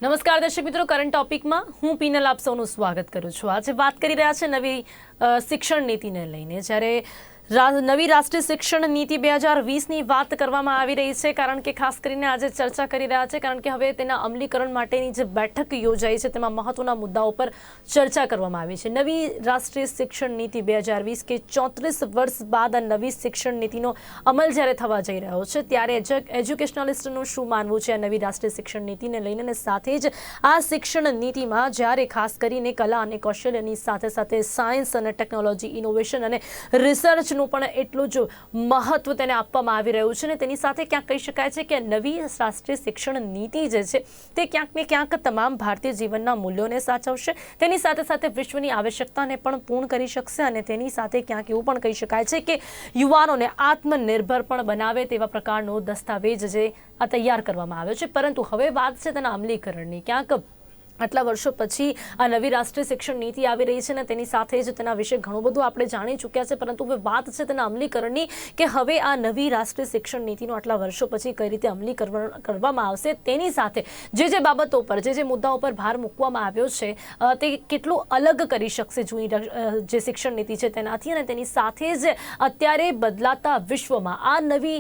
નમસ્કાર દર્શક મિત્રો, કરંટ ટોપિકમાં હું પીનલ આપ સૌનું સ્વાગત કરું છું। આજે વાત કરી રહ્યા છે નવી શિક્ષણ નીતિને લઈને। જ્યારે નવી રાષ્ટ્રીય શિક્ષણ નીતિ 2020ની વાત કરવામાં આવી રહી છે, કારણ કે ખાસ કરીને આજે ચર્ચા કરી રહ્યા છે, કારણ કે હવે તેના અમલીકરણ માટેની જે બેઠક યોજાઈ છે તેમાં મહત્વના મુદ્દાઓ પર ચર્ચા કરવામાં આવી છે। નવી રાષ્ટ્રીય શિક્ષણ નીતિ 2020 કે 34 વર્ષ બાદ આ નવી શિક્ષણ નીતિનો અમલ જ્યારે થવા જઈ રહ્યો છે, ત્યારે એજ્યુકેશનલિસ્ટનું શું માનવું છે આ નવી રાષ્ટ્રીય શિક્ષણ નીતિને લઈને? અને સાથે જ આ શિક્ષણ નીતિમાં જ્યારે ખાસ કરીને કલા અને કૌશલ્યની સાથે સાથે સાયન્સ અને ટેકનોલોજી, ઇનોવેશન અને રિસર્ચનું પણ એટલું જ મહત્વ તેને આપવામાં આવી રહ્યું છે। ને તેની સાથે ક્યાંક કહી શકાય છે કે નવી રાષ્ટ્રીય શિક્ષણ નીતિ જે છે તે ક્યાંક ને ક્યાંક તમામ ભારતીય જીવનના મૂલ્યોને સાચવશે, તેની સાથે સાથે વિશ્વની આવશ્યકતાને પણ પૂર્ણ કરી શકશે, અને તેની સાથે ક્યાંક એવું પણ કહી શકાય છે કે યુવાનોને આત્મનિર્ભર પણ બનાવે તેવા પ્રકારનો દસ્તાવેજ જે આ તૈયાર કરવામાં આવ્યો છે। પરંતુ હવે વાત છે તેના અમલીકરણની। ક્યાંક આટલા વર્ષો પછી આ નવી રાષ્ટ્રીય શિક્ષણ નીતિ આવી રહી છે, ને તેની સાથે જ તેના વિશે ઘણું બધું આપણે જાણી ચૂક્યા છે, પરંતુ હવે વાત છે તેના અમલીકરણની કે હવે આ નવી રાષ્ટ્રીય શિક્ષણ નીતિનો આટલા વર્ષો પછી કઈ રીતે અમલીકરણ કરવામાં આવશે, તેની સાથે જે બાબતો પર જે મુદ્દાઓ પર ભાર મૂકવામાં આવ્યો છે તે કેટલું અલગ કરી શકશે જૂની જે શિક્ષણ નીતિ છે તેનાથી, અને તેની સાથે જ અત્યારે બદલાતા વિશ્વમાં આ નવી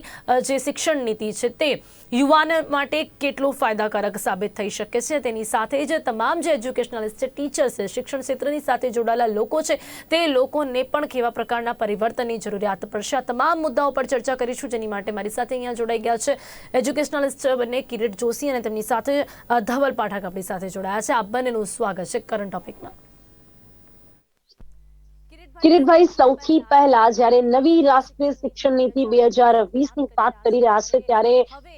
જે શિક્ષણ નીતિ છે તે યુવાન માટે કેટલું ફાયદાકારક સાબિત થઈ શકે છે, તેની સાથે જ તમામ જે એજ્યુકેશનલિસ્ટ છે, ટીચર્સ છે, શિક્ષણ ક્ષેત્રની સાથે જોડાયેલા લોકો છે, તે લોકોને પણ કેવા પ્રકારના પરિવર્તનની જરૂરિયાત પડશે, આ તમામ મુદ્દાઓ પર ચર્ચા કરીશું। જેની માટે મારી સાથે અહીંયા જોડાઈ ગયા છે એજ્યુકેશનલિસ્ટ બંને કિરીટ જોશી અને તેમની સાથે ધવલ પાઠક આપણી સાથે જોડાયા છે। આપ બંનેનું સ્વાગત છે કરંટ ટોપિકમાં। કિરીટભાઈ, સૌથી પહેલા જ્યારે નવી રાષ્ટ્રીય શિક્ષણ નીતિ 2020ની વાત કરી રહ્યા છે, ત્યારે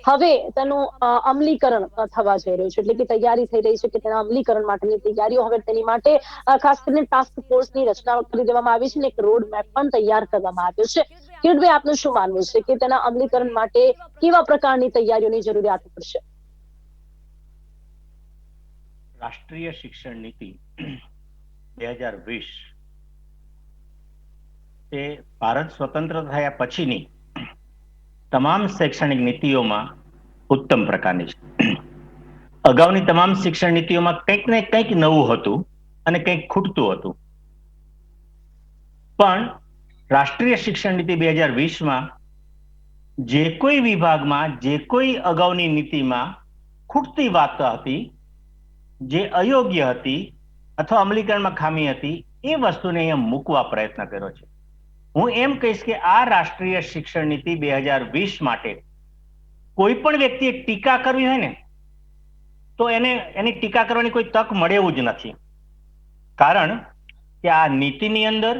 હવે તેનું અમલીકરણ થવા જઈ રહ્યું છે, એટલે કે તૈયારી થઈ રહી છે કે તેના અમલીકરણ માટેની તૈયારીઓ હવે તેની માટે ખાસ કરીને ટાસ્ક ફોર્સની રચના કરી દેવામાં આવી છે અને એક રોડ મેપ પણ તૈયાર કરવામાં આવ્યો છે। કિરીટભાઈ, આપનું શું માનવું છે કે તેના અમલીકરણ માટે કેવા પ્રકારની તૈયારીઓની જરૂરિયાત પડશે? રાષ્ટ્રીય શિક્ષણ નીતિ 2020 એ ભારત સ્વતંત્ર થયા પછીની તમામ શૈક્ષણિક નીતિઓમાં ઉત્તમ પ્રકારની છે। અગાઉની તમામ શિક્ષણ નીતિઓમાં કંઈક ને કંઈક નવું હતું અને કંઈક ખૂટતું હતું, પણ રાષ્ટ્રીય શિક્ષણ નીતિ 2020માં જે કોઈ વિભાગમાં, જે કોઈ અગાઉની નીતિમાં ખૂટતી વાત હતી, જે અયોગ્ય હતી અથવા અમલીકરણમાં ખામી હતી, એ વસ્તુને અહીંયા મૂકવા પ્રયત્ન કર્યો છે। હું એમ કહીશ કે આ રાષ્ટ્રીય શિક્ષણ નીતિ 2020 માટે કોઈ પણ વ્યક્તિએ ટીકા કરવી હોય ને તો એની ટીકા કરવાની કોઈ તક મળે એવું જ નથી, કારણ કે આ નીતિની અંદર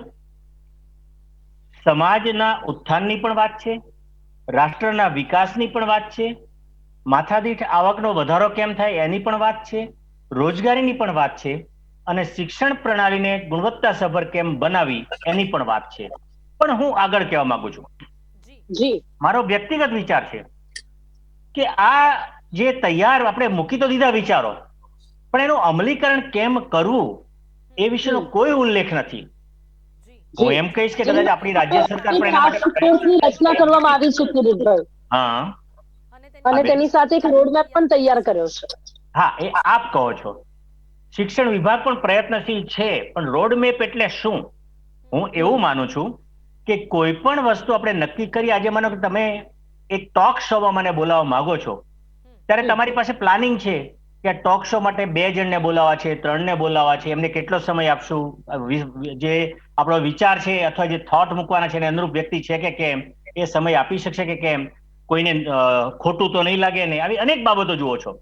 સમાજના ઉત્થાનની પણ વાત છે, રાષ્ટ્રના વિકાસની પણ વાત છે, માથાદીઠ આવકનો વધારો કેમ થાય એની પણ વાત છે, રોજગારીની પણ વાત છે, અને શિક્ષણ પ્રણાલીને ગુણવત્તાસભર કેમ બનાવી એની પણ વાત છે। પણ હું આગળ કહેવા માંગુ છું, મારો વ્યક્તિગત વિચાર છે કે આ જે તૈયાર આપણે મૂકી તો દીધા વિચારો, પણ એનું અમલીકરણ કેમ કરવું એ વિશેનો કોઈ ઉલ્લેખ નથી। હું એમ કહીશ કે કદાચ આપણી રાજ્ય સરકાર પણ એના માટે રચના કરવામાં આવી છે કિરીટભાઈ, હા, અને તેની સાથે એક રોડમેપ પણ તૈયાર કર્યો છે। હા, એ આપ કહો છો, શિક્ષણ વિભાગ પણ પ્રયત્નશીલ છે, પણ રોડમેપ એટલે શું? હું એવું માનું છું કે કોઈ પણ વસ્તુ આપણે નક્કી કરી, આજે માનો કે તમે એક ટોક શોમાં મને બોલાવવા માંગો છો, ત્યારે તમારી પાસે પ્લાનિંગ છે કે ટોક શો માટે 2 જણને બોલાવવા છે, 3 ને બોલાવવા છે, એમને કેટલો સમય આપશું, જે આપણો વિચાર છે અથવા જે થોટ મૂકવાના છે એને અનુરૂપ વ્યક્તિ છે કે કેમ, એ સમય આપી શકશે કે કેમ, કોઈને ખોટું તો નહીં લાગે ને, આવી અનેક બાબતો જુઓ છો।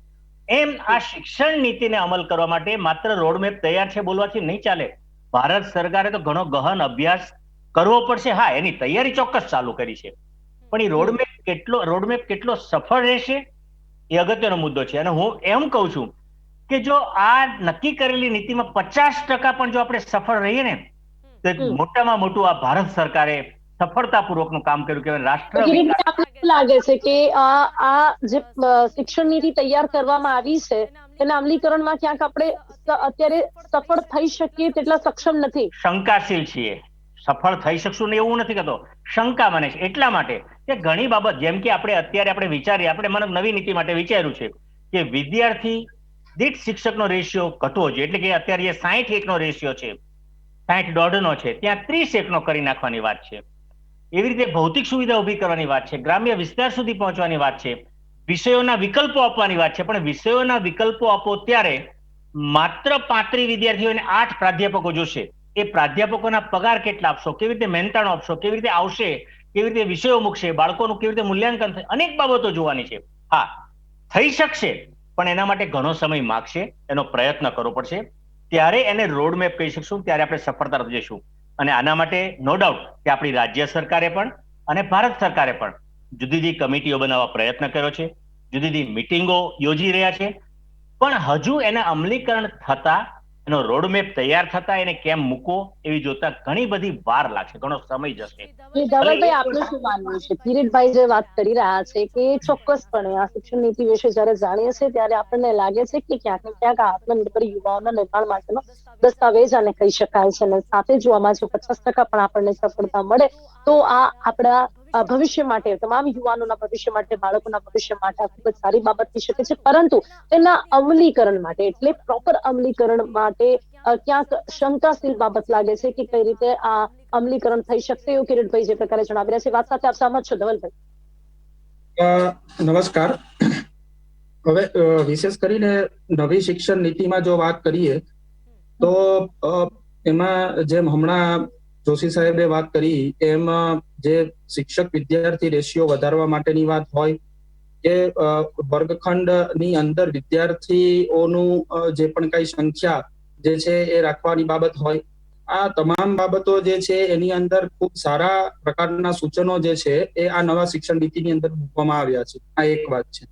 એમ આ શિક્ષણ નીતિને અમલ કરવા માટે માત્ર રોડમેપ તૈયાર છે બોલવાથી નહીં ચાલે। ભારત સરકારે તો ઘણો ગહન અભ્યાસ કરવો પડશે। હા, એની તૈયારી ચોક્કસ ચાલુ કરી છે, પણ એ રોડમેપ કેટલો સફળ રહેશે એ અગત્યનો મુદ્દો છે। અને હું એમ કહું છું કે જો આ નક્કી કરેલી નીતિમાં 50% પણ જો આપણે સફળ રહીએ ને, તો મોટામાં મોટું આ ભારત સરકારે સફળતાપૂર્વકનું કામ કર્યું કે રાષ્ટ્ર વિકાસ। આપને લાગે છે કે આ જે શિક્ષણ નીતિ તૈયાર કરવામાં આવી છે તેના અમલીકરણમાં ક્યાંક આપણે અત્યારે સફળ થઈ શકીએ તેટલા સક્ષમ નથી? શંકાશીલ છીએ, સફળ થઈ શકશું ને એવું નથી કહેતો, શંકા મને છે। એટલા માટે કે ઘણી બાબત, જેમ કે આપણે વિચારીએ, આપણે મને નવી નીતિ માટે વિચાર્યું છે કે વિદ્યાર્થી દીઠ શિક્ષકનો રેશિયો ઘટવો જોઈએ, એટલે કે અત્યારે જે 60:1 રેશિયો છે, 60:1.5 છે, ત્યાં 30:1 કરી નાખવાની વાત છે. એવી રીતે ભૌતિક સુવિધા ઊભી કરવાની વાત છે, ગ્રામ્ય વિસ્તાર સુધી પહોંચવાની વાત છે, વિષયોના વિકલ્પો આપવાની વાત છે. પણ વિષયોના વિકલ્પો આપો ત્યારે માત્ર 35 વિદ્યાર્થીઓને 8 પ્રાધ્યાપકો જોશે. એ પ્રાધ્યાપકોના પગાર કેટલા આપશો, કેવી રીતે મહેનતાણો આપશો, કેવી રીતે આવશે, કેવી રીતે વિષયો મૂકશે, બાળકોનું કેવી રીતે મૂલ્યાંકન થશે, અનેક બાબતો જોવાની છે. હા, થઈ શકશે, પણ એના માટે ઘણો સમય માગશે, એનો પ્રયત્ન કરવો પડશે. ત્યારે એને રોડ મેપ કહી શકશું, ત્યારે આપણે સફળતા તરફ જઈશું. અને આના માટે નો ડાઉટ કે આપણી રાજ્ય સરકારે પણ અને ભારત સરકારે પણ જુદી જુદી કમિટીઓ બનાવવા પ્રયત્ન કર્યો છે, જુદી જુદી મિટિંગો યોજી રહ્યા છે. પણ હજુ એના અમલીકરણ થતા, એનો રોડમેપ તૈયાર થતા, એને કેમ મૂકો એવી જોતા ઘણી બધી વાર લાગશે, ઘણો સમય જશે. ધવલભાઈ, આપનું શું માનવું છે? કિરીટભાઈ જે વાત કરી રહ્યા છે કે ચોક્કસપણે આ શિક્ષણ નીતિ વિશે જયારે જાણીએ છીએ ત્યારે આપણને લાગે છે કે ક્યાંક ને ક્યાંક આત્મનિર્ભર યુવાઓના નિર્માણ માટેનો દસ્તાવેજ આને કહી શકાય છે. અને સાથે જો આમાં જો 50% પણ આપણને સફળતા મળે તો આ આપણા ભવિષ્ય માટે, તમામ યુવાનોના ભવિષ્ય માટે, બાળકોના ભવિષ્ય માટે ખૂબ જ સારી બાબત થઈ શકે છે. પરંતુ તેના અમલીકરણ માટે, એટલે પ્રોપર અમલીકરણ માટે ક્યાંક શંકાશીલ બાબત લાગે છે કે કઈ રીતે આ અમલીકરણ થઈ શકશે, એવું કિરીટભાઈ જે પ્રકારે જણાવી રહ્યા છે. વાત સાથે આપ સહમત છો ધવલભાઈ? નમસ્કાર. હવે વિશેષ કરીને નવી શિક્ષણ નીતિમાં જો વાત કરીએ તો એમાં જેમ હમણાં જોશી સાહેબે વાત કરી એમ જે શિક્ષક વિદ્યાર્થી રેશિયો વધારવા માટેની વાત હોય કે વર્ગખંડની અંદર વિદ્યાર્થીઓનું જે પણ કઈ સંખ્યા જે છે એ રાખવાની બાબત હોય, આ તમામ બાબતો જે છે એની અંદર ખૂબ સારા પ્રકારના સૂચનો જે છે એ આ નવા શિક્ષણ નીતિની અંદર મૂકવામાં આવ્યા છે. આ એક વાત છે.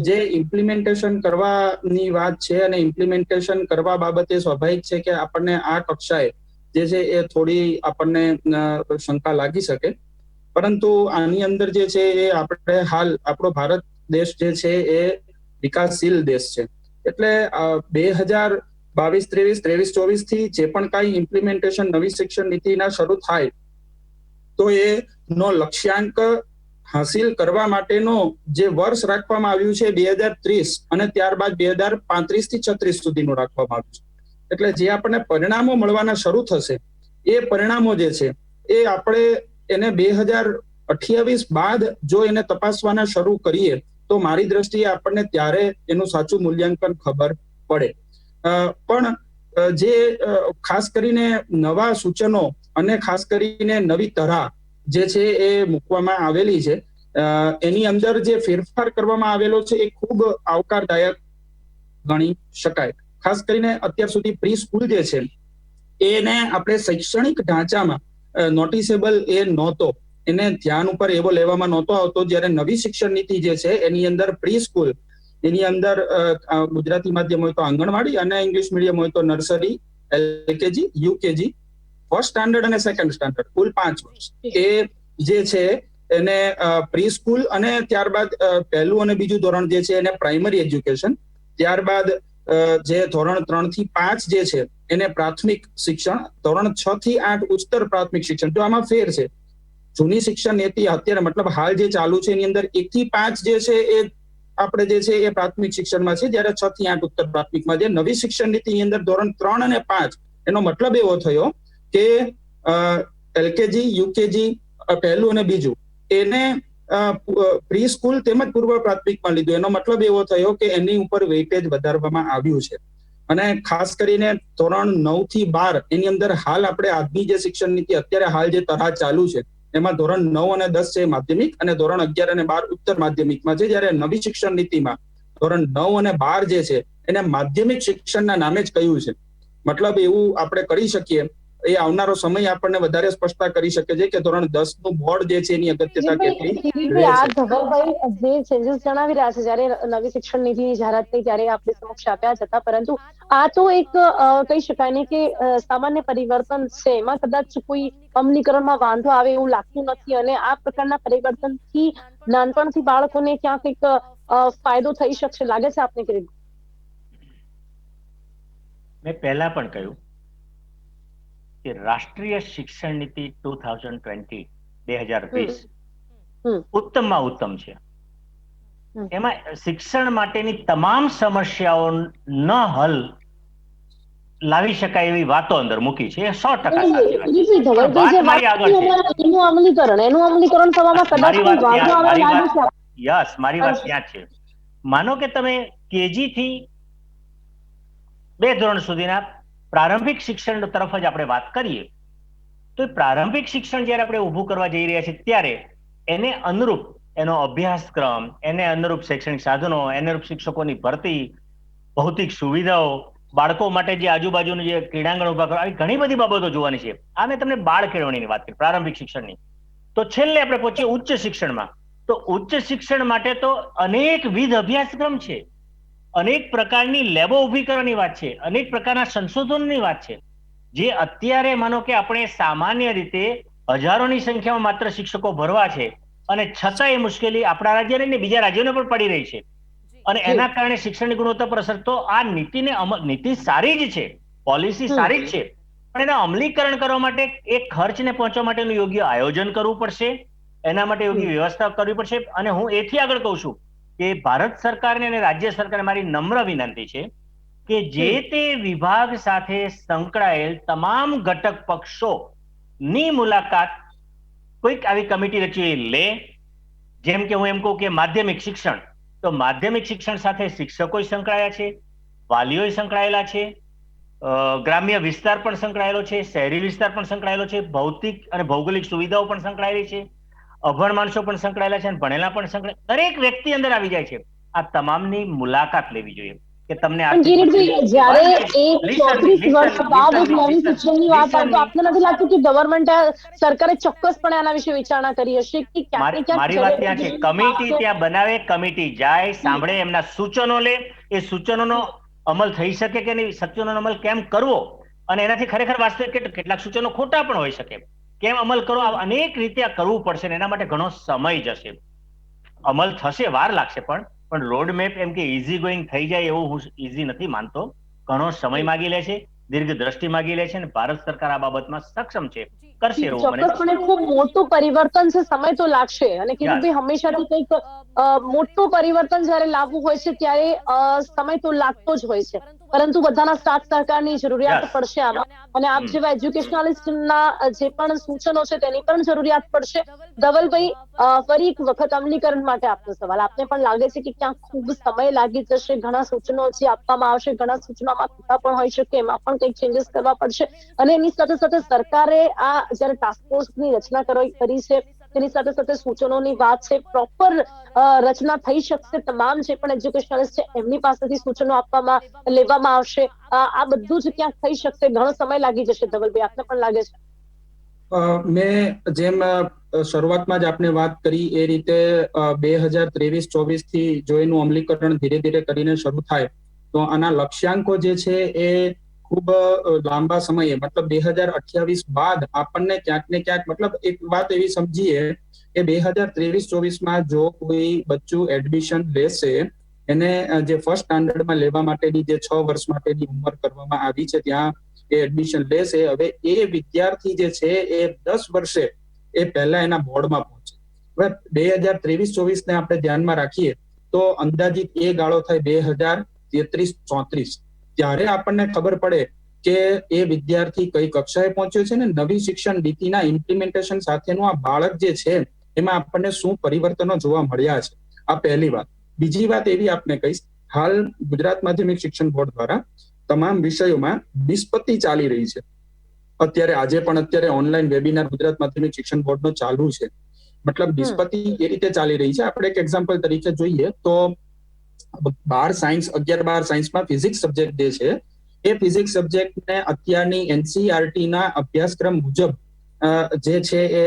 જે ઇમ્પ્લિમેન્ટેશન કરવાની વાત છે, અને ઇમ્પ્લિમેન્ટેશન કરવા બાબતે સ્વાભાવિક છે કે આપણને આ કક્ષાએ જે છે એ થોડી આપણને શંકા લાગી શકે. પરંતુ આની અંદર જે છે એ આપણે હાલ આપણો ભારત દેશ જે છે એ વિકાસશીલ દેશ છે. એટલે 2022-23, 23-24 થી જે પણ કઈ ઇમ્પ્લિમેન્ટેશન નવી શિક્ષણ નીતિના શરૂ થાય તો એ નો લક્ષ્યાંક હાસિલ કરવા માટેનો જે વર્ષ રાખવામાં આવ્યું છે 2030 અને ત્યારબાદ 2035 થી 36 સુધીનું રાખવામાં આવ્યું છે. એટલે જે આપણને પરિણામો મળવાના શરૂ થશે એ પરિણામો જે છે એ આપણે એને 2028 બાદ જો એને તપાસવાના શરૂ કરીએ તો મારી દ્રષ્ટિએ આપણને ત્યારે એનું સાચું મૂલ્યાંકન ખબર પડે. પણ જે ખાસ કરીને નવા સૂચનો અને ખાસ કરીને નવી તરાહ જે છે એ મૂકવામાં આવેલી છે, એની અંદર જે ફેરફાર કરવામાં આવેલો છે એ ખૂબ આવકારદાયક ગણી શકાય. ખાસ કરીને અત્યાર સુધી પ્રી સ્કૂલ જે છે એને આપણે શૈક્ષણિક ઢાંચામાં નોટિસેબલ એ નહોતો, એને ધ્યાન ઉપર એવો લેવામાં નહોતો આવતો. જ્યારે નવી શિક્ષણ નીતિ જે છે એની અંદર પ્રી સ્કૂલ, એની અંદર ગુજરાતી માધ્યમ હોય તો આંગણવાડી અને ઇંગ્લિશ મીડિયમ હોય તો nursery, LKG, UKG, first standard અને સેકન્ડ સ્ટાન્ડર્ડ, કુલ 5 વર્ષ એ જે છે એને પ્રી સ્કૂલ, અને ત્યારબાદ પહેલું અને બીજું ધોરણ જે છે એને પ્રાઇમરી એજ્યુકેશન, ત્યારબાદ જે ધોરણ 3 થી 5 જે છે એને પ્રાથમિક શિક્ષણ, ધોરણ 6 થી 8 ઉચ્ચતર પ્રાથમિક શિક્ષણ. તો આમાં ફેર છે. જૂની શિક્ષણ નીતિ અત્યારે મતલબ હાલ જે ચાલુ છે એની અંદર 1 થી 5 જે છે એ આપણે જે છે એ પ્રાથમિક શિક્ષણમાં છે, જ્યારે 6 થી 8 ઉત્તર પ્રાથમિકમાં. જે નવી શિક્ષણ નીતિની અંદર ધોરણ 3 અને 5 એનો મતલબ એવો થયો કે એલકેજી, યુકેજી, પહેલું અને બીજું એને પ્રી સ્કૂલ તેમજ પૂર્વ પ્રાથમિકમાં લીધું. એનો મતલબ એવો થયો કે એની ઉપર વેઇટેજ વધારવામાં આવ્યું છે. અને ખાસ કરીને ધોરણ 9 થી 12 એની અંદર હાલ આપણે આજની જે શિક્ષણ નીતિ અત્યારે હાલ જે તરાહ ચાલુ છે એમાં ધોરણ 9 અને 10 છે માધ્યમિક, અને ધોરણ 11 અને 12 ઉત્તર માધ્યમિકમાં છે. જ્યારે નવી શિક્ષણ નીતિમાં ધોરણ 9 અને 12 જે છે એને માધ્યમિક શિક્ષણના નામે જ કહ્યું છે. મતલબ એવું આપણે કરી શકીએ, એ આવનારો સમય આપણને વધારે સ્પષ્ટતા કરી શકે છે કે ધોરણ 10 નું બોર્ડ જે છે એની અગત્યતા કેટલી રહેશે. ધવલભાઈ, જે ચેન્જીસ જણાવી રહ્યા છે, જ્યારે નવી શિક્ષણ નીતિની જાહેરાત થઈ ત્યારે આપણી સમક્ષ આપ્યા હતા, પરંતુ આ તો એક કહી શકાય ને કે સામાન્ય પરિવર્તન છે. એમાં કદાચ કોઈ અમલીકરણમાં વાંધો આવે એવું લાગતું નથી. અને આ પ્રકારના પરિવર્તનથી નાનપણથી બાળકોને ક્યાંક એક ફાયદો થઈ શકશે, લાગે છે આપને? કિરીટ, મેં પહેલા પણ કહ્યું કે રાષ્ટ્રીય શિક્ષણ નીતિ 2020 ઉત્તમમાં ઉત્તમ છે. એમાં શિક્ષણ માટેની તમામ સમસ્યાઓ ન હલ લાવી શકાય એવી વાતો અંદર મૂકી છે. એ 100% સાચી વાત છે. પણ વાત મારી આગળ છે. એનું અમલીકરણ થવામાં કદાચ મારી કોઈ વાત વાંધો ત્યાં આવે મારી લાગે વાત છે. યસ મારી વાત ત્યાં છે. માનો કે તમે કેજી થી 2 ધોરણ સુધીના પ્રારંભિક શિક્ષણ તરફ જ આપણે વાત કરીએ તો પ્રારંભિક શિક્ષણ જ્યારે આપણે ઊભું કરવા જઈ રહ્યા છીએ ત્યારે એને અનુરૂપ એનો અભ્યાસક્રમ, એને અનુરૂપ શૈક્ષણિક સાધનો, એને અનુરૂપ શિક્ષકોની ભરતી, ભૌતિક સુવિધાઓ, બાળકો માટે જે આજુબાજુનું જે ક્રીડાંગણ ઉભા કરવા, આવી ઘણી બધી બાબતો જોવાની છે. આ મેં તમને બાળ કેળવણીની વાત કરી, પ્રારંભિક શિક્ષણની. તો છેલ્લે આપણે પહોંચીએ ઉચ્ચ શિક્ષણમાં. તો ઉચ્ચ શિક્ષણ માટે તો અનેકવિધ અભ્યાસક્રમ છે, અનેક પ્રકારની લેબો ઊભી કરવાની વાત છે, અનેક પ્રકારના સંશોધનની વાત છે, જે અત્યારે માનો કે આપણે સામાન્ય રીતે હજારોની સંખ્યામાં માત્ર શિક્ષકો ભરવા છે અને છતાં એ મુશ્કેલી આપણા રાજ્યને ને બીજા રાજ્યોને પણ પડી રહી છે. અને એના કારણે શિક્ષણની ગુણવત્તા પર અસર. તો આ નીતિ સારી જ છે, પોલિસી સારી જ છે, પણ એના અમલીકરણ કરવા માટે એ ખર્ચને પહોંચવા માટેનું યોગ્ય આયોજન કરવું પડશે, એના માટે યોગ્ય વ્યવસ્થા કરવી પડશે. અને હું એથી આગળ કહું છું કે ભારત સરકારને અને રાજ્ય સરકારને મારી નમ્ર વિનંતી છે કે જે તે વિભાગ સાથે સંકળાયેલ તમામ ઘટક પક્ષોની મુલાકાત કોઈક આવી કમિટી રચી લે. જેમ કે હું એમ કહું કે માધ્યમિક શિક્ષણ, તો માધ્યમિક શિક્ષણ સાથે શિક્ષકો સંકળાયા છે, વાલીઓ સંકળાયેલા છે, ગ્રામ્ય વિસ્તાર પણ સંકળાયેલો છે, શહેરી વિસ્તાર પણ સંકળાયેલો છે, ભૌતિક અને ભૌગોલિક સુવિધાઓ પણ સંકળાયેલી છે, અભણ માણસો પણ સંકળાયેલા છે અને ભણેલા પણ સંકળાયેલા. દરેક વ્યક્તિ અંદર આવી જાય છે. આ તમામની મુલાકાત લેવી જોઈએ કે તમને જ્યારે એક 34 વર્ષ બાદ એક નવી શિક્ષણની વાત આવે તો આપને નથી લાગતું કે ગવર્મેન્ટ સરકારે ચોક્કસપણે આના વિશે વિચારણા કરી હશે કે ક્યાંક ને મારી વાત ત્યાં છે, કમિટી ક્યાંક ત્યાં બનાવે, કમિટી જાય, સાંભળે, એમના સૂચનો લે, એ સૂચનોનો અમલ થઈ શકે કે નહીં, સૂચનોનો અમલ કેમ કરવો, અને એનાથી ખરેખર વાસ્તવિક કેટલાક સૂચનો ખોટા પણ હોઈ શકે, કેમ અમલ કરવો, અનેક રીતે આ કરવું પડશે ને એના માટે ઘણો સમય જશે. અમલ થશે, વાર લાગશે, પણ રોડ મેપ એમ કે ઇઝી ગોઈંગ થઈ જાય એવું હું ઇઝી નથી માનતો. ઘણો સમય માગી લે છે, દીર્ઘ દ્રષ્ટિ માગી લે છે, અને ભારત સરકાર આ બાબતમાં સક્ષમ છે, કરશે એવું મને ચોક્કસપણે ખૂબ મોટું પરિવર્તન છે. સમય તો લાગશે અને કિરીટભાઈ હંમેશાથી કંઈક મોટું પરિવર્તન જ્યારે લાવવું હોય છે ત્યારે સમય તો લાગતો જ હોય છે, પરંતુ બધાના સાથ સહકારની જરૂરિયાત પડશે આમાં. અને આપ જેવા એજ્યુકેશનાલિસ્ટના જે પણ સૂચનો છે તેની પણ જરૂરિયાત પડશે. ધવલભાઈ, ફરી એક વખત અમલીકરણ માટે આપનો સવાલ. આપને પણ લાગે છે કે ક્યાંક ખૂબ સમય લાગી જશે, ઘણા સૂચનો જે આપવામાં આવશે, ઘણા સૂચનામાં ખોટા પણ હોઈ શકે, એમાં પણ કંઈક ચેન્જીસ કરવા પડશે. અને એની સાથે સાથે સરકારે આ જ્યારે ટાસ્ક ફોર્સની રચના કરી છે તેની સાથે સાથે સૂચનોની વાત છે, પ્રોપર રચના થઈ શકશે, તમામ જે પણ એજ્યુકેશનલિસ્ટ છે એમની પાસેથી સૂચનો લેવામાં આવશે, આ બધું જ ક્યાંક થઈ શકશે. ઘણો સમય લાગી જશે. ધવલભાઈ, આપને પણ લાગે છે? મેં જેમ શરૂઆતમાં જ આપને વાત કરી એ રીતે 2023-24 થી જો એનું અમલીકરણ ધીરે ધીરે કરીને શરૂ થાય તો આના લક્ષ્યાંકો જે છે એ ખૂબ લાંબા સમયે, મતલબ 2028 બાદ આપણને ક્યાંક ને ક્યાંક, મતલબ એક વાત એવી સમજીએ કે 2023-24 જો કોઈ બચ્ચું એડમિશન લેશે, એને જે ફર્સ્ટ સ્ટાન્ડર્ડમાં લેવા માટેની જે 6 વર્ષ માટેની ઉંમર કરવામાં આવી છે ત્યાં એ એડમિશન લેશે. હવે એ વિદ્યાર્થી જે છે એ 10 વર્ષે એ પહેલા એના બોર્ડમાં પહોંચે. હવે 2023-24 ને આપણે ધ્યાનમાં રાખીએ તો અંદાજિત એ ગાળો થાય 2033-34. ત્યારે આપણને ખબર પડે કે એ વિદ્યાર્થી કઈ કક્ષાએ પહોંચ્યો છે ને નવી શિક્ષણ નીતિના ઇમ્પ્લિમેન્ટેશન સાથેનું આ બાળક જે છે એમાં આપણને શું પરિવર્તનો જોવા મળ્યા છે. આ પહેલી વાત. બીજી વાત એવી આપને કહીશ, હાલ ગુજરાત માધ્યમિક શિક્ષણ બોર્ડ દ્વારા તમામ વિષયોમાં નિષ્પત્તિ ચાલી રહી છે. અત્યારે ઓનલાઈન વેબિનાર ગુજરાત માધ્યમિક શિક્ષણ બોર્ડનો ચાલુ છે. મતલબ નિષ્પત્તિ એ રીતે ચાલી રહી છે. આપણે એક એક્ઝામ્પલ તરીકે જોઈએ તો 11-12 સાયન્સમાં ફિઝિક્સ સબ્જેક્ટ જે છે એ ફિઝિક્સ સબ્જેક્ટને અત્યારની એનસીઈઆરટી ના અભ્યાસક્રમ મુજબ જે છે એ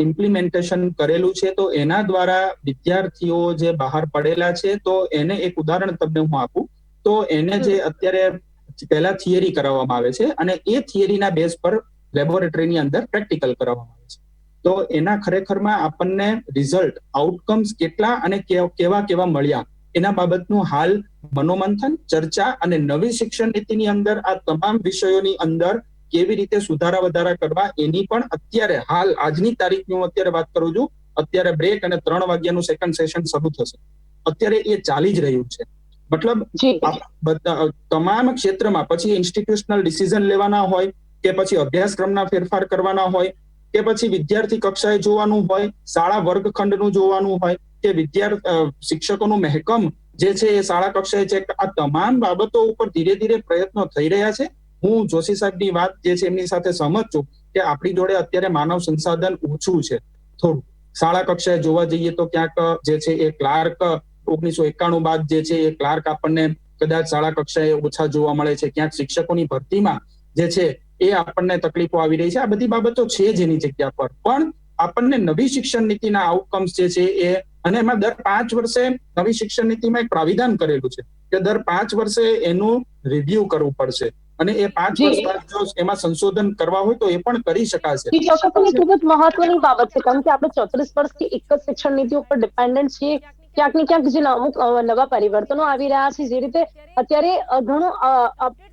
ઇમ્પ્લિમેન્ટેશન કરેલું છે. તો એના દ્વારા વિદ્યાર્થીઓ જે બહાર પડેલા છે, તો એને એક ઉદાહરણ તમને હું આપું તો એને જે અત્યારે પહેલા થિયરી કરાવવામાં આવે છે અને એ થિયરીના બેઝ પર લેબોરેટરીની અંદર પ્રેક્ટિકલ કરાવવામાં આવે છે. તો એના ખરેખરમાં આપણને રિઝલ્ટ, આઉટકમ્સ કેટલા અને કેવા મળ્યા એના બાબતનું હાલ મનોમંથન, ચર્ચા અને નવી શિક્ષણ નીતિની અંદર આ તમામ વિષયોની અંદર કેવી રીતે સુધારા વધારા કરવા એની પણ અત્યારે હાલ આજની તારીખની હું અત્યારે વાત કરું છું, અત્યારે બ્રેક અને 3 વાગ્યાનું સેકન્ડ સેશન શરૂ થશે. અત્યારે એ ચાલી જ રહ્યું છે. મતલબ જી તમામ ક્ષેત્રમાં પછી ઇન્સ્ટિટ્યુશનલ ડિસિઝન લેવાના હોય કે પછી અભ્યાસક્રમના ફેરફાર કરવાના હોય કે પછી વિદ્યાર્થી કક્ષાએ જોવાનું હોય, શાળા વર્ગખંડનું જોવાનું હોય કે શિક્ષકોનું મહેકમ જે છે એ શાળા કક્ષાએ છે. આ તમામ બાબતો ઉપર ધીરે ધીરે પ્રયત્નો થઈ રહ્યા છે. હું જોશી સાહેબની વાત જે છે એમની સાથે સહમત છું કે આપણી જોડે અત્યારે માનવ સંસાધન ઓછું છે થોડું. શાળા કક્ષાએ જોવા જઈએ તો ક્યાંક જે છે એ ક્લાર્ક 1991 બાદ જે છે એ ક્લાર્ક આપણને કદાચ શાળા કક્ષાએ ઓછા જોવા મળે છે. ક્યાંક શિક્ષકોની ભરતીમાં જે છે એ આપણને તકલીફો આવી રહી છે. આ બધી બાબતો છે જ એની જગ્યા પર, પણ આપણને નવી શિક્ષણ નીતિના આઉટકમ્સ જે છે એ, અને એમાં દર 5 વર્ષે નવી શિક્ષણ નીતિમાં એક પ્રાવિધાન કરેલું છે કે દર 5 વર્ષે એનું રિવ્યુ કરવું પડશે અને એ 5 વર્ષ બાદ જો એમાં સંશોધન કરવા હોય તો એ પણ કરી શકાશે. એ ચોક્કસપણે ખૂબ જ મહત્વની બાબત છે, કારણ કે આપણે 34 વર્ષથી એક જ શિક્ષણ નીતિ ઉપર ડિપેન્ડન્ટ છીએ. ક્યાંક ને ક્યાંક જે અમુક નવા પરિવર્તનો આવી રહ્યા છે, જે રીતે અત્યારે ઘણું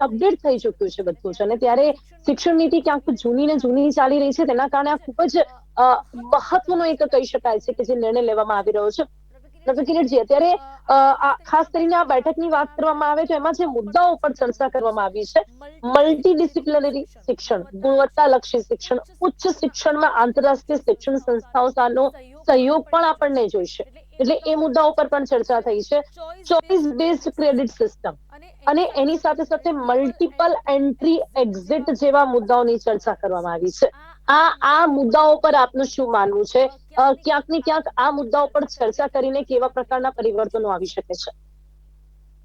અપડેટ થઈ ચુક્યું છે બધું જ, અને ત્યારે શિક્ષણ નીતિ ક્યાંક જૂની ને જૂની ચાલી રહી છે. તેના કારણે આ ખૂબ જ મહત્વનો એક કહી શકાય છે કે જે નિર્ણય લેવામાં આવી રહ્યો છે. ડોક્ટર કિરીટજી, અત્યારે ખાસ કરીને આ બેઠકની વાત કરવામાં આવે તો એમાં જે મુદ્દાઓ પર ચર્ચા કરવામાં આવી છે, મલ્ટીડિસિપ્લિનરી શિક્ષણ, ગુણવત્તાલક્ષી શિક્ષણ, ઉચ્ચ શિક્ષણમાં આંતરરાષ્ટ્રીય શિક્ષણ સંસ્થાઓ સાથેનો સહયોગ પણ આપણને જોઈશે, એટલે એ મુદ્દાઓ પર પણ ચર્ચા થઈ છે. ચોઇસ બેઝડ ક્રેડિટ સિસ્ટમ અને એની સાથે સાથે મલ્ટિપલ એન્ટ્રી એક્ઝિટ જેવા મુદ્દાઓની ચર્ચા કરવામાં આવી છે. આ મુદ્દાઓ પર આપનું શું માનવું છે? ક્યાંક ને ક્યાંક આ મુદ્દાઓ પર ચર્ચા કરીને કેવા પ્રકારના પરિવર્તનો આવી શકે છે?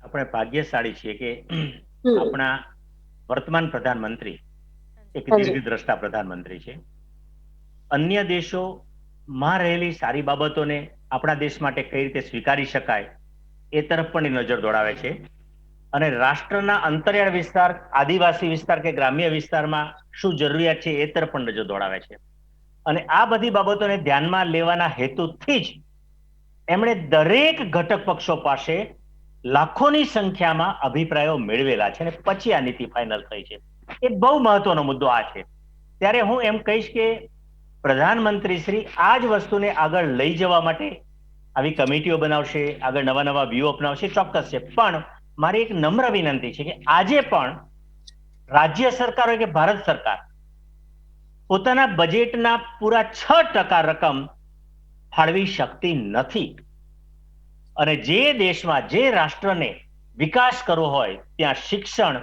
આપણે ભાગ્યશાળી છીએ કે આપણા વર્તમાન પ્રધાનમંત્રી એક દીર્ઘદ્રષ્ટા પ્રધાનમંત્રી છે. અન્ય દેશોમાં રહેલી સારી બાબતોને આપણા દેશ માટે કઈ રીતે સ્વીકારી શકાય એ તરફ પણ નજર દોડાવે છે, અને રાષ્ટ્રના અંતરિયાળ વિસ્તાર, આદિવાસી વિસ્તાર કે ગ્રામ્ય વિસ્તારમાં શું જરૂરિયાત છે એ તરફ પણ નજર દોડાવે છે. અને આ બધી બાબતોને ધ્યાનમાં લેવાના હેતુથી જ એમણે દરેક ઘટક પક્ષો પાસે લાખોની સંખ્યામાં અભિપ્રાયો મેળવેલા છે અને પછી આ નીતિ ફાઇનલ થઈ છે. એક બહુ મહત્વનો મુદ્દો આ છે. ત્યારે હું એમ કહીશ કે પ્રધાનમંત્રી શ્રી આ જ વસ્તુને આગળ લઈ જવા માટે આવી કમિટીઓ બનાવશે, આગળ નવા નવા વ્યૂ અપનાવશે, ચોક્કસ છે. પણ મારી એક નમ્ર વિનંતી છે કે આજે પણ રાજ્ય સરકાર હોય કે ભારત સરકાર પોતાના બજેટના પૂરા 6% રકમ ફાળવી શકતી નથી. અને જે દેશમાં, જે રાષ્ટ્રને વિકાસ કરવો હોય ત્યાં શિક્ષણ,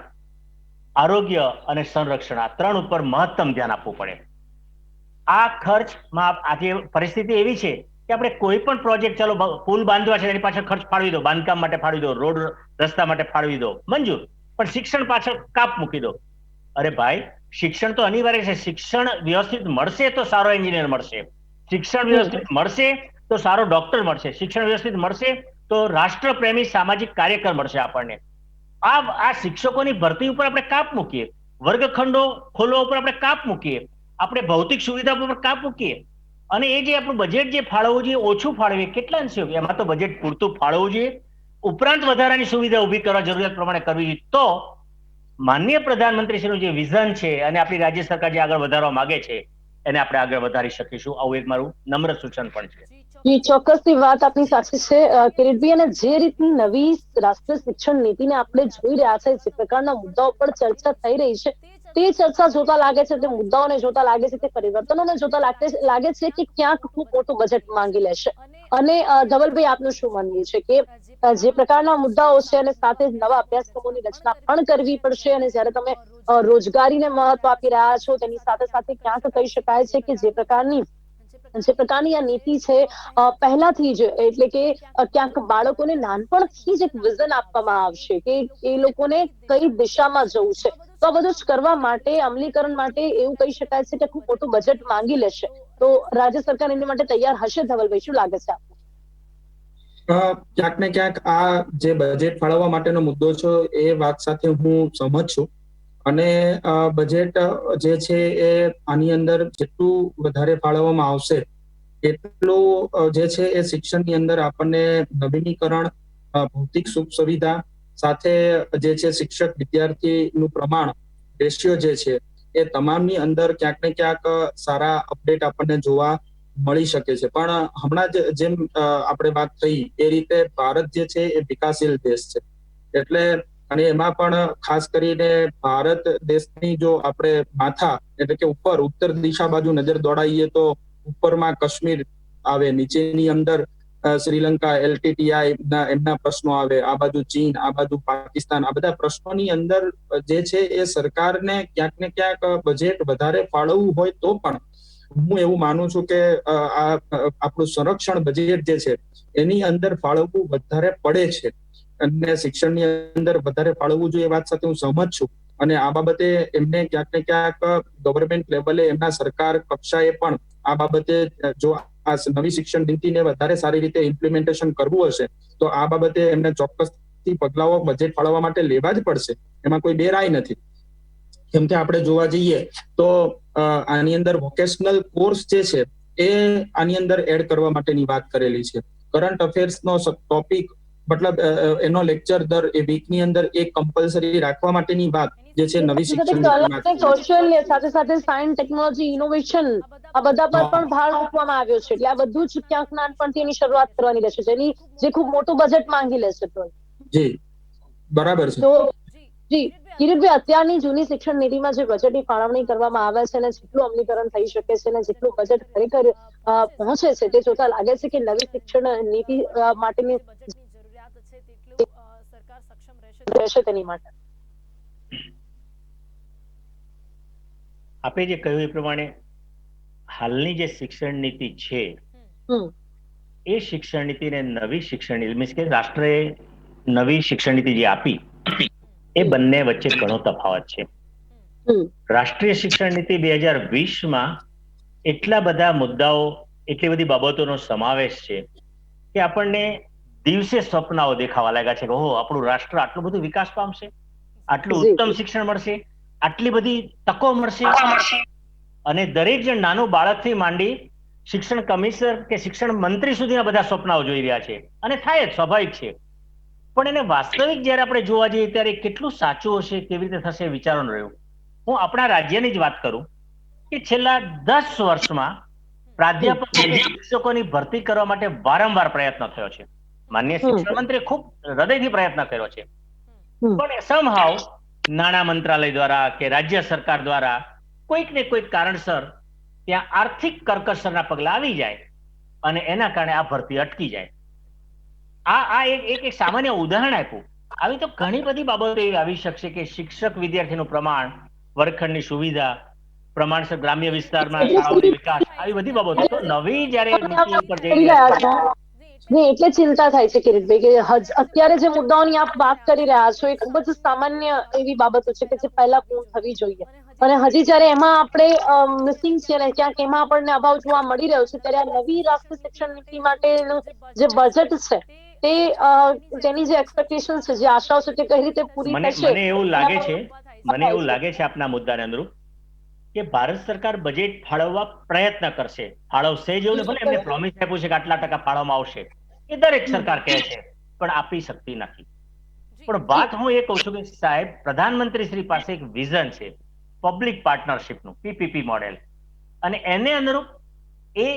આરોગ્ય અને સંરક્ષણ આ 3 ઉપર મહત્તમ ધ્યાન આપવું પડે. આ ખર્ચમાં આજે પરિસ્થિતિ એવી છે કે આપણે કોઈ પણ પ્રોજેક્ટ, ચાલો પુલ બાંધવા છે એની પાછળ ખર્ચ ફાળવી દો, બાંધકામ માટે ફાળવી દો, રોડ રસ્તા માટે ફાળવી દો, મંજૂર, પણ શિક્ષણ પાછળ કાપ મૂકી દો. અરે ભાઈ, શિક્ષણ તો અનિવાર્ય છે. શિક્ષણ વ્યવસ્થિત મળશે તો સારો એન્જિનિયર મળશે, શિક્ષણ વ્યવસ્થિત મળશે તો સારો ડોક્ટર મળશે, શિક્ષણ વ્યવસ્થિત મળશે તો રાષ્ટ્રપ્રેમી સામાજિક કાર્યકર મળશે આપણને. આ શિક્ષકોની ભરતી ઉપર આપણે કાપ મૂકીએ, વર્ગખંડો ખોલવા ઉપર આપણે કાપ મૂકીએ, આપણે ભૌતિક સુવિધા ઉપર કાપ મૂકીએ, અને એ જે આપણું બજેટ જે ફાળવવું જોઈએ ઓછું ફાળવીએ. કેટલા અંશે? એમાં તો બજેટ પૂરતું ફાળવવું જોઈએ, ઉપરાંત વધારાની સુવિધા ઊભી કરવા જરૂરિયાત પ્રમાણે કરવી જોઈએ. તો માનનીય પ્રધાનમંત્રીશ્રીનું જે વિઝન છે અને આપણી રાજ્ય સરકાર જે આગળ વધારવા માંગે છે એને આપણે આગળ વધારી શકીશું. આવું એક મારું નમ્ર સૂચન પણ છે. ચોક્કસથી વાત આપની સાચી છે કિરીટભાઈ, અને જે રીતની નવી રાષ્ટ્રીય શિક્ષણ નીતિને આપણે જોઈ રહ્યા છે, જે પ્રકારના મુદ્દાઓ પર ચર્ચા થઈ રહી છે, તે ચર્ચા જોતા લાગે છે, તે મુદ્દાઓને જોતા લાગે છે, તે પરિવર્તનોને જોતા લાગે છે કે ક્યાંક ખૂબ મોટું બજેટ માંગી લેશે. અને ધવલભાઈ, આપનું શું માનવું છે કે જે પ્રકારના મુદ્દાઓ છે અને સાથે નવા અભ્યાસક્રમોની રચના પણ કરવી પડશે, અને જ્યારે તમે રોજગારીને મહત્વ આપી રહ્યા છો તેની સાથે સાથે ક્યાંક કહી શકાય છે કે જે પ્રકારની આ નીતિ છે પહેલાથી જ, એટલે કે ક્યાંક બાળકોને નાનપણથી જ એક વિઝન આપવામાં આવશે કે એ લોકોને કઈ દિશામાં જવું છે. તો આ બધું જ કરવા માટે, અમલીકરણ માટે એવું કહી શકાય છે કે ખૂબ મોટું બજેટ માંગી લેશે. તો રાજ્ય સરકાર એની માટે તૈયાર હશે? ધવલભાઈ, શું લાગે છે આપને? ક્યાંક ને ક્યાંક આ જે બજેટ ફાળવવા માટેનો મુદ્દો છે એ વાત સાથે હું સહમત છું. અને બજેટ જે છે એ આની અંદર જેટલું વધારે ફાળવવામાં આવશે એટલું જે છે એ શિક્ષણની અંદર આપણને નવીનીકરણ, ભૌતિક સુખ સુવિધા સાથે જે છે શિક્ષક વિદ્યાર્થીનું પ્રમાણ, રેશિયો જે છે એ તમામની અંદર ક્યાંક ને ક્યાંક સારા અપડેટ આપણને જોવા મળી શકે છે. પણ હમણાં જેમ આપણે વાત થઈ એ રીતે ભારત જે છે એ વિકાસશીલ દેશ છે, એટલે અને એમાં પણ ખાસ કરીને ભારત દેશની જો આપણે માથા એટલે કે ઉત્તર દિશા બાજુ નજર દોડાવીએ તો ઉપરમાં કાશ્મીર આવે, નીચેની અંદર શ્રીલંકા, LTTI ના એમના પ્રશ્નો આવે, આ બાજુ ચીન, આ બાજુ પાકિસ્તાન, આ બધા પ્રશ્નોની અંદર જે છે એ સરકારને ક્યાંક ને ક્યાંક બજેટ વધારે ફાળવવું હોય તો પણ હું એવું માનું છું કે આ આપણું સંરક્ષણ બજેટ જે છે એની અંદર ફાળવવું વધારે પડે છે અને શિક્ષણની અંદર વધારે ફાળવવું જોઈએ, એ વાત સાથે હું સહમત છું. અને આ બાબતે એમને ક્યાંક ને ક્યાંક ગવર્મેન્ટ લેવલે એમના સરકાર કક્ષાએ પણ આ બાબતે જો આ નવી શિક્ષણ નીતિને વધારે સારી રીતે ઇમ્પ્લિમેન્ટેશન કરવું હશે તો આ બાબતે એમને ચોક્કસથી પગલાઓ બજેટ ફાળવવા માટે લેવા જ પડશે, એમાં કોઈ બે રાય નથી. કેમ કે આપણે જોવા જઈએ તો આની અંદર વોકેશનલ કોર્સ જે છે એ આની અંદર એડ કરવા માટેની વાત કરેલી છે. કરંટ અફેર્સનો ટોપિક મતલબ એનો લેક્ચર દર એ વીકની અંદર એક કમ્પલસરી રાખવા માટેની વાત જે છે નવી શિક્ષણ નીતિમાં કૌશલ્ય સાથે સાથે સાયન્સ, ટેકનોલોજી, ઇનોવેશન આ બધા પર પણ ભાર મૂકવામાં આવ્યો છે. એટલે આ બધું જ ક્યાંક નાનપણથી એની શરૂઆત કરવાની રહેશે, જેની જે ખૂબ મોટું બજેટ માંગી લેશે. તો જી બરાબર છે. તો જી કિરીટભાઈ, અત્યારની જૂની શિક્ષણ નીતિમાં જે બજેટની ફાળવણી કરવામાં આવે છે અને જેટલું અમલીકરણ થઈ શકે છે અને જેટલું બજેટ ખરેખર પહોંચે છે તે જોતા લાગે છે કે નવી શિક્ષણ નીતિ માટેની સરકાર સક્ષમ રહેશે તેની માટે. આપે જે કહ્યું એ પ્રમાણે હાલની જે શિક્ષણ નીતિ છે એ શિક્ષણ નીતિને નવી શિક્ષણ નીતિ મીન્સ કે રાષ્ટ્રએ નવી શિક્ષણ નીતિ જે આપી એ બંને વચ્ચે ઘણો તફાવત છે. રાષ્ટ્રીય શિક્ષણ નીતિ 2020માં એટલા બધા મુદ્દાઓ, એટલી બધી બાબતોનો સમાવેશ છે કે આપણને દિવસે સ્વપ્નાઓ દેખાવા લાગ્યા છે કે ઓહો, આપણું રાષ્ટ્ર આટલું બધું વિકાસ પામશે, આટલું ઉત્તમ શિક્ષણ મળશે, આટલી બધી તકો મળશે, અને દરેક જણ નાનું બાળકથી માંડી શિક્ષણ કમિશનર કે શિક્ષણ મંત્રી સુધીના બધા સ્વપ્નાઓ જોઈ રહ્યા છે અને થાય જ, સ્વાભાવિક છે. પણ એને વાસ્તવિક જ્યારે આપણે જોવા જઈએ ત્યારે કેટલું સાચું હશે, કેવી રીતે થશે વિચારવાનું રહ્યું. હું આપણા રાજ્યની જ વાત કરું કે છેલ્લા 10 વર્ષમાં પ્રાધ્યાપકો શિક્ષકોની ભરતી કરવા માટે વારંવાર પ્રયત્ન થયો છે. માનનીય શિક્ષણ મંત્રીએ ખૂબ હૃદયથી પ્રયત્ન કર્યો છે, પણ સમહાવ નાણાં મંત્રાલય દ્વારા કે રાજ્ય સરકાર દ્વારા કોઈક ને કોઈક કારણસર ત્યાં આર્થિક કરકસરના પગલા આવી જાય અને એના કારણે આ ભરતી અટકી જાય. આ એક સામાન્ય ઉદાહરણ આપ્યું. આવી તો ઘણી બધી બાબતો એવી આવી શકશે કે શિક્ષક વિદ્યાર્થીનું પ્રમાણ, વર્ગખંડની સુવિધા, પ્રમાણસર ગ્રામ્ય વિસ્તારમાં શાળાઓનો વિકાસ, આવી બધી બાબતો તો નવી જ્યારે નીતિ ઉપર જઈ રહ્યા છે. એટલે ચિંતા થાય છે કિરીટભાઈ કે અત્યારે જે મુદ્દાઓની આપ વાત કરી રહ્યા છો એ ખૂબ જ સામાન્ય એવી બાબતો છે કે જે પહેલા પૂર્ણ થવી જોઈએ, અને હજી જ્યારે એમાં આપણે મિસિંગ છે ને ક્યાંક એમાં આપણને અભાવ જોવા મળી રહ્યો છે, ત્યારે આ નવી રાષ્ટ્રીય શિક્ષણ નીતિ માટેનું જે બજેટ છે તે તેની જે એક્સપેક્ટેશન છે, જે આશાઓ છે તે કઈ રીતે પૂરી થશે. મને એવું લાગે છે આપના મુદ્દાને અનુરૂપ કે ભારત સરકાર બજેટ ફાળવવા પ્રયત્ન કરશે, ફાળવશે જ એવું, ભલે એમને પ્રોમિસ આપ્યું છે કે આટલા ટકા ફાળવવામાં આવશે, એ દરેક સરકાર કહે છે પણ આપી શકતી નથી. પણ વાત હું એ કહું છું કે સાહેબ, પ્રધાનમંત્રી શ્રી પાસે એક વિઝન છે પબ્લિક પાર્ટનરશિપનું, PPP મોડેલ, અને એને અનુરૂપ એ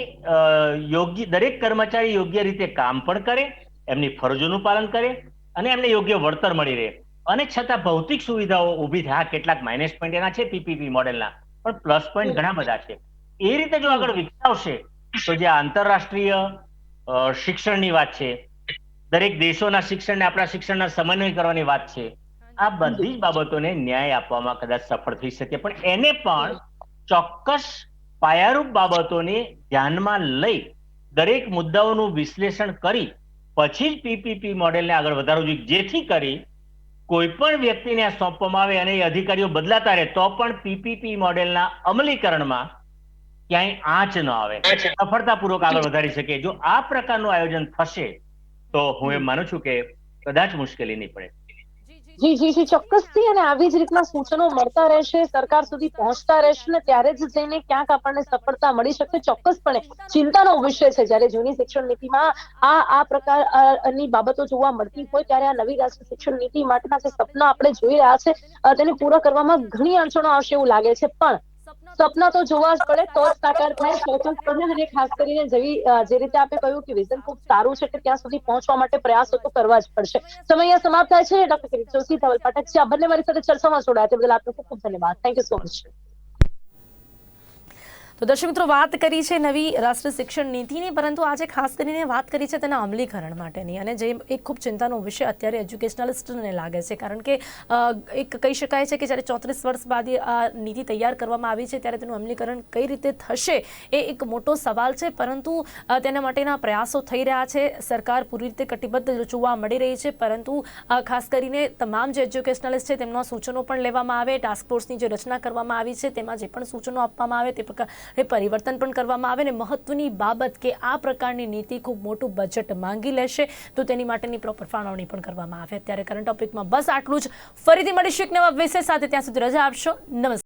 યોગ્ય દરેક કર્મચારી યોગ્ય રીતે કામ પણ કરે, એમની ફરજોનું પાલન કરે અને એમને યોગ્ય વળતર મળી રહે, અને છતાં ભૌતિક સુવિધાઓ ઊભી થાય. કેટલાક માઇનસ પોઈન્ટ એના છે PPP મોડેલના, પણ પ્લસ પોઈન્ટ ઘણા બધા છે. એ રીતે જો આગળ વિકસાવશે તો જે આંતરરાષ્ટ્રીય શિક્ષણની વાત છે, દરેક દેશોના શિક્ષણને આપણા શિક્ષણના સમન્વય કરવાની વાત છે, આ બધી જ બાબતોને ન્યાય આપવામાં કદાચ સફળ થઈ શકે. પણ એને પણ ચોક્કસ પાયારૂપ બાબતોને ધ્યાનમાં લઈ દરેક મુદ્દાઓનું વિશ્લેષણ કરી પછી જ PPP મોડેલને આગળ વધારવું જોઈએ, જેથી કરી કોઈ પણ વ્યક્તિને આ સોંપવામાં આવે અને એ અધિકારીઓ બદલાતા રહે તો પણ PPP મોડેલના અમલીકરણમાં ક્યાંય આંચ ન આવે, સફળતાપૂર્વક આગળ વધારી શકે. જો આ પ્રકારનું આયોજન થશે તો હું એમ માનું છું કે કદાચ મુશ્કેલી નહીં પડે. જી ચોક્કસથી, અને આવી જ રીતના સૂચનો મળતા રહેશે, સરકાર સુધી પહોંચતા રહેશે ને ત્યારે જ જઈને ક્યાંક આપણને સફળતા મળી શકશે. ચોક્કસપણે ચિંતાનો વિષય છે જ્યારે જૂની શિક્ષણ નીતિમાં આ પ્રકારની બાબતો જોવા મળતી હોય ત્યારે આ નવી રાષ્ટ્રીય શિક્ષણ નીતિ માટેના જે સપના આપણે જોઈ રહ્યા છે તેને પૂરા કરવામાં ઘણી અડચણો આવશે એવું લાગે છે. પણ સપના તો જોવા જ પડે તો જ સાકાર થાય, ચોક્કસપણે. અને ખાસ કરીને જે રીતે આપે કહ્યું કે વિઝન ખૂબ સારું છે કે ત્યાં સુધી પહોંચવા માટે પ્રયાસો તો કરવા જ પડશે. સમય અહીંયા સમાપ્ત થાય છે. ડોક્ટર કિરીટ જોશી, ધવલ પાઠક છે, આ બંને મારી સાથે ચર્ચામાં જોડાયા તે બદલ આપનો ખૂબ ખૂબ ધન્યવાદ. Thank you so much. તો દર્શક મિત્રો, વાત કરી છે નવી રાષ્ટ્રીય શિક્ષણ નીતિની, પરંતુ આજે ખાસ કરીને વાત કરી છે તેના અમલીકરણ માટેની. અને જે એક ખૂબ ચિંતાનો વિષય અત્યારે એજ્યુકેશનલિસ્ટને લાગે છે, કારણ કે એક કહી શકાય છે કે જ્યારે 34 વર્ષ બાદ આ નીતિ તૈયાર કરવામાં આવી છે ત્યારે તેનું અમલીકરણ કઈ રીતે થશે એ એક મોટો સવાલ છે. પરંતુ તેના માટેના પ્રયાસો થઈ રહ્યા છે. સરકાર પૂરી રીતે કટિબદ્ધ જોવા મળી રહી છે, પરંતુ ખાસ કરીને તમામ જે એજ્યુકેશનલિસ્ટ છે તેમના સૂચનો પણ લેવામાં આવે. ટાસ્ક ફોર્સની જે રચના કરવામાં આવી છે તેમાં જે પણ સૂચનો આપવામાં આવે તે પ્રકાર પરિવર્તન પણ કરવામાં આવે. ને મહત્વની બાબત કે આ પ્રકારની નીતિ ખૂબ મોટું બજેટ માંગી લેશે, તો તેની માટેની પ્રોપર ફાળવણી પણ કરવામાં આવે. અત્યારે કરંટ ટોપિકમાં બસ આટલું જ. ફરીથી મળીશું એક નવા વિષય સાથે. ત્યાં સુધી રજા આપશો. નમસ્કાર.